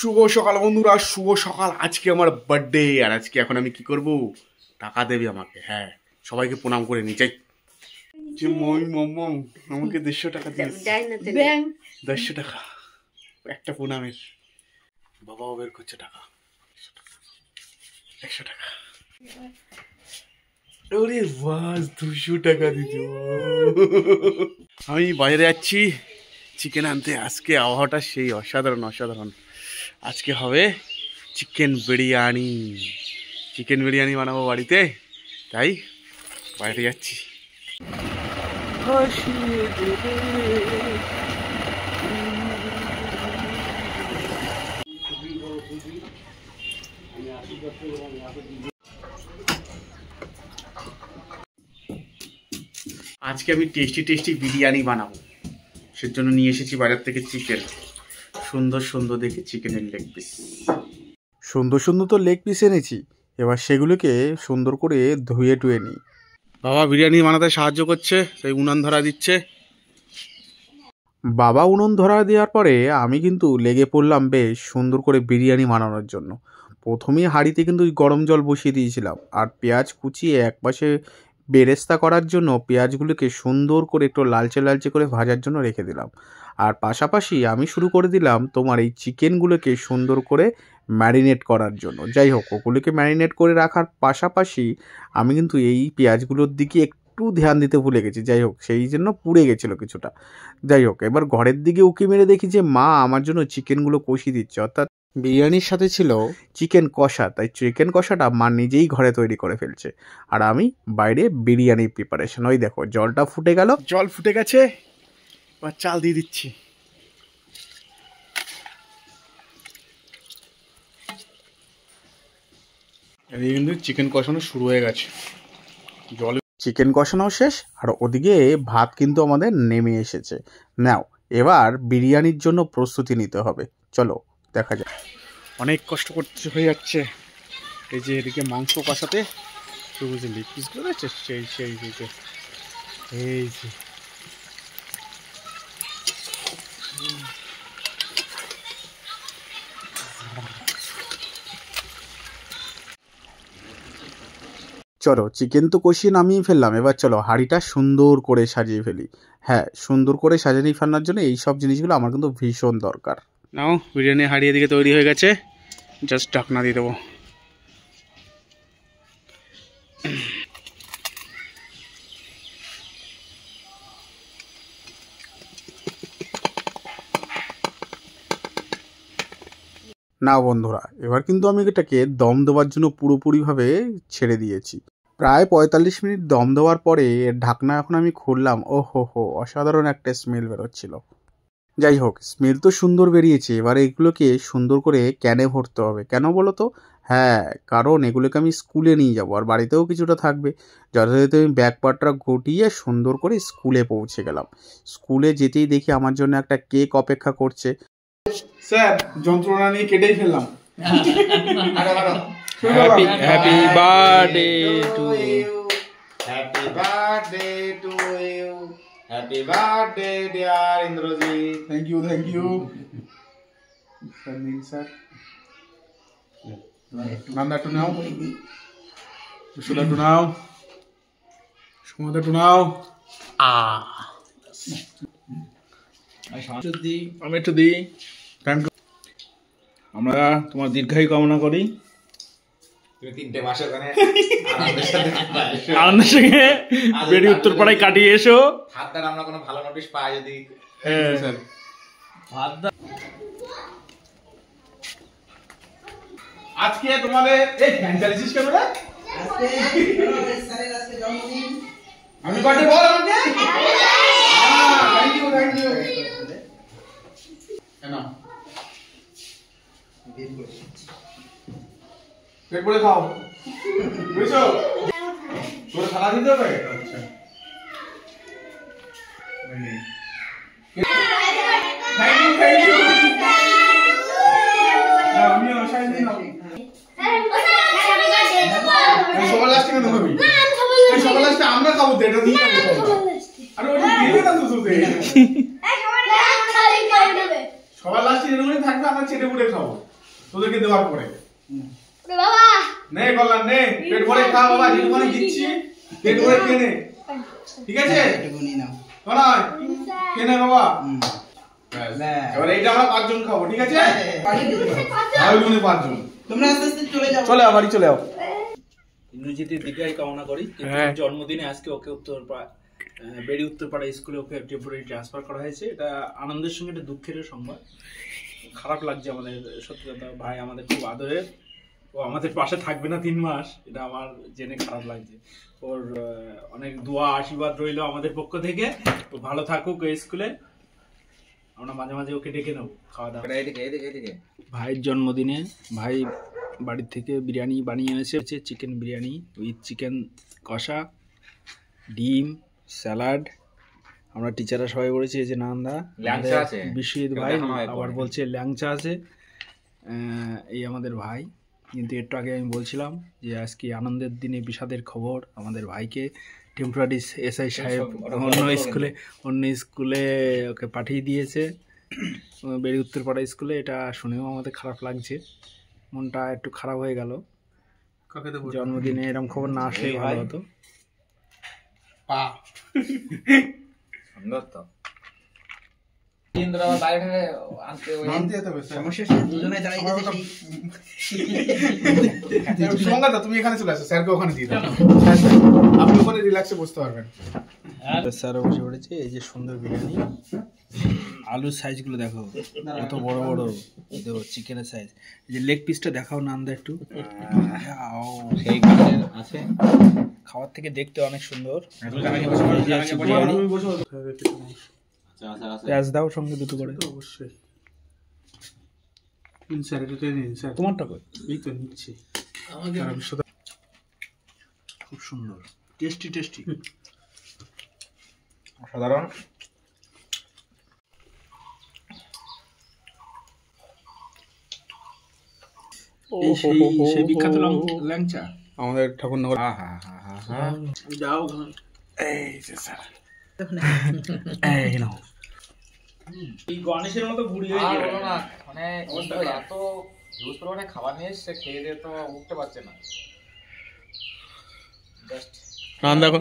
শুভ সকাল বন্ধুরা, শুভ সকাল। আজকে আমার বার্থডে, আর আজকে এখন আমি কি করব, টাকা দেবে আমাকে। হ্যাঁ, সবাইকে প্রণাম করে নি চাই যে মই মম আমাকে 150 টাকা দিয়েছে, 150 টাকা একটা প্রণামের। বাবাও বের করছে টাকা, 100 টাকা। ওরে বাস 200 টাকা দিত। আমি বাইরে যাচ্ছি চিকেন আনতে। আজকে আবহাওয়াটা সেই অসাধারণ অসাধারণ। আজকে হবে চিকেন বিরিয়ানি। চিকেন বিরিয়ানি বানাবো বাড়িতে, তাই বাইরে যাচ্ছি। আজকে আমি টেস্টি বিরিয়ানি বানাবো, সেজন্য নিয়ে এসেছি বাজার থেকে চিকেন। সুন্দর সুন্দর দেখে চিকেনের লেগ পিস, সুন্দর সুন্দর তো লেগ পিস এনেছি। এবার সেগুলোকে সুন্দর করে ধুয়ে টুয়ে নিই। বাবা বিরিয়ানি বানাতে সাহায্য করছে, সেই উনান ধরা দিচ্ছে। বাবা উনুন ধরা দেওয়ার পরে আমি কিন্তু লেগে পড়লাম বেশ সুন্দর করে বিরিয়ানি বানানোর জন্য। প্রথমেই হাঁড়িতে কিন্তু গরম জল বসিয়ে দিয়েছিলাম, আর পেঁয়াজ কুচিয়ে একপাশে বেরেস্তা করার জন্য পেঁয়াজগুলোকে সুন্দর করে একটু লালচে লালচে করে ভাজার জন্য রেখে দিলাম। আর পাশাপাশি আমি শুরু করে দিলাম তোমার এই চিকেনগুলোকে সুন্দর করে ম্যারিনেট করার জন্য। যাই হোক, ওগুলোকে ম্যারিনেট করে রাখার পাশাপাশি আমি কিন্তু এই পেঁয়াজগুলোর দিকে একটু ধ্যান দিতে ভুলে গেছি। যাই হোক, সেই জন্য পুড়ে গেছিলো কিছুটা। যাই হোক, এবার ঘরের দিকে উকি মেরে দেখি যে মা আমার জন্য চিকেনগুলো কষিয়ে দিচ্ছে, অর্থাৎ বিরিয়ানির সাথে ছিল চিকেন কষা। তাই চিকেন কষাটা মা নিজেই ঘরে তৈরি করে ফেলছে, আর আমি বাইরে বিরিয়ানির প্রিপারেশন। ওই দেখো জলটা ফুটে গেল, জল ফুটে গেছে, এবার চাল দিয়ে দিচ্ছি। এদিকে কিন্তু চিকেন কষানো শুরু হয়ে গেছে, জল চিকেন কষানো শেষ, আর ওদিকে ভাত কিন্তু আমাদের নেমে এসেছে। নাও এবার বিরিয়ানির জন্য প্রস্তুতি নিতে হবে, চলো দেখা যাক। অনেক কষ্ট করতে হয়ে যাচ্ছে। এই যে এদিকে মাংস কষাতে যে লেগ পিসগুলো আছে সেই এই যে চলো চিকেন তো কষিয়ে নামিয়ে ফেললাম, এবার চলো হাঁড়িটা সুন্দর করে সাজিয়ে ফেলি। হ্যাঁ, সুন্দর করে সাজিয়ে ফেলার জন্য এই সব জিনিসগুলো আমার কিন্তু ভীষণ দরকার। নাও বিরিয়ানি হাঁড়ি এদিকে তৈরি হয়ে গেছে, জাস্ট ঢাকনা দিয়ে দেবো। না বন্ধুরা, এবার কিন্তু আমি এটাকে দম দেওয়ার জন্য পুরোপুরিভাবে ছেড়ে দিয়েছি। প্রায় 45 মিনিট দম দেওয়ার পরে ঢাকনা এখন আমি খুললাম। ও হো, অসাধারণ একটা স্মেল বেরোচ্ছিল। যাই হোক, স্মেল তো সুন্দর বেরিয়েছে। এবার এগুলোকে সুন্দর করে ক্যানে ভরতে হবে। কেন বলো তো? হ্যাঁ, কারণ এগুলোকে আমি স্কুলে নিয়ে যাবো, আর বাড়িতেও কিছুটা থাকবে। যথাযথ আমি ব্যাগ পাটটা গুটিয়ে সুন্দর করে স্কুলে পৌঁছে গেলাম। স্কুলে যেতেই দেখি আমার জন্য একটা কেক অপেক্ষা করছে। স্যার, যন্ত্রণা নিয়ে কেটেই ফেললাম। Happy birthday to you, happy birthday to you, happy birthday dear Indrajit. Thank you sir. নান্দা টু নাও, সুদা টু নাও, সুমদা টু নাও। আমি একটু দিই। আমরা তোমার দীর্ঘায়ু কামনা করি। তুমি 3টে মাস ওখানে আনন্দের সঙ্গে বেড়ি উত্তরপাড়ায় কাটিয়ে এসো। হাতদার আমরা কোনো ভালো নোটিশ পাই যদি। হ্যাঁ স্যার, হাতদার আজকে তোমাদের এই ফ্যান চালিয়েছিস কেন রে? আজকে স্যারের আজকে জন্মদিন। আমি বার্থডে বল আমাকে। থ্যাংক ইউ কেন পেট ভরে খাও, বুঝছো? তোর খাওয়া দিতে হবে। আচ্ছা, থ্যাংক ইউ। আমিও শাইন দিন সবার লাস্টে কেন খাবি? সবার লাস্টে আমরা খাবো তো, এটা দিয়ে খাবো। আরে ওটা দিয়ে না তো তোকে, সবার লাস্টে একটুখানি থাকবে, আমরা চেটে পুটে খাবো তোদেরকে দেওয়ার পরে। বাবা নে কল্যাণ নে, পেট ভরে খা বাবা, যেটুখানি দিচ্ছি পেট ভরে খেয়ে নে, ঠিক আছে? একটুখানি নাও। কল্যাণ খেয়ে নে বাবা। এবার এইটা আমরা 5 জন খাবো, ঠিক আছে? আর ওইখানে 5 জন। তোমরা আস্তে আস্তে চলে যাও। চলে আও, বাড়ি চলে আও। ইন্দ্রজিতের দীর্ঘায়ু কামনা করি। জন্মদিনে আজকে ওকে বেড়ি উত্তরপাড়া স্কুলে ওকে টেম্পোরারি ট্রান্সফার করা হয়েছে। এটা আনন্দের সঙ্গে একটা দুঃখের সংবাদ। খারাপ লাগছে আমাদের, সত্যি কথা। ভাই আমাদের খুব আদরের, ও আমাদের পাশে থাকবে না 3 মাস, এটা আমার জেনে খারাপ লাগছে। ওর অনেক দোয়া আশীর্বাদ রইল আমাদের পক্ষ থেকে। ও ভালো থাকুক এই স্কুলে, আমরা মাঝে মাঝে ওকে ডেকে নেবো খাওয়া দাওয়া। ভাইয়ের জন্মদিনে ভাই বাড়ির থেকে বিরিয়ানি বানিয়ে এনেছে, চিকেন বিরিয়ানি উইথ চিকেন কষা, ডিম, স্যালাড। আমরা টিচাররা সবাই বলেছি এই যে নান্দা বিশ্বজিৎ ভাই আবার বলছে ল্যাংচা আছে। এই আমাদের ভাই। কিন্তু একটু আগে আমি বলছিলাম যে আজকে আনন্দের দিনে বিষাদের খবর, আমাদের ভাইকে টেম্পোরারি এসআই সাহেব অন্য স্কুলে ওকে পাঠিয়ে দিয়েছে, বেড়ি উত্তরপাড়া স্কুলে। এটা শুনেও আমাদের খারাপ লাগছে, মনটা একটু খারাপ হয়ে গেল। জন্মদিনে এরকম খবর না আসলেই ভালো হতো। তুমি এখানে চলে আসো, স্যারকে ওখানে দিয়ে দাও, আপনি ওখানে রিল্যাক্সে বসতে পারবেন। স্যার বসে পড়েছে। এই যে সুন্দর বিরিয়ানি, আলুর সাইজগুলো দেখো কত বড় বড়, দেখো চিকেনের সাইজ। এই যে লেগ পিসটা দেখাও নান্দা একটু, সেই আছে। খাওয়ার থেকে দেখতে অনেক সুন্দর। পেঁয়াজ দাও সঙ্গে দুটো করে। অবশ্যই স্যার, তোমারটা কই? এই তো নিচ্ছি। খুব সুন্দর, টেস্টি টেস্টি, অসাধারণ। সেই বিখ্যাত ল্যাংচা আমাদের ঠাকুরনগর। যাও এই যে স্যার, এই নাও। এই গণেশের মতো বুড়ি হয়ে গেল না, মানে এত জোস পরিমাণে খাবার নিয়ে এসছে, খেয়ে দিয়ে তো উঠতে পারছে না। জাস্ট দেখো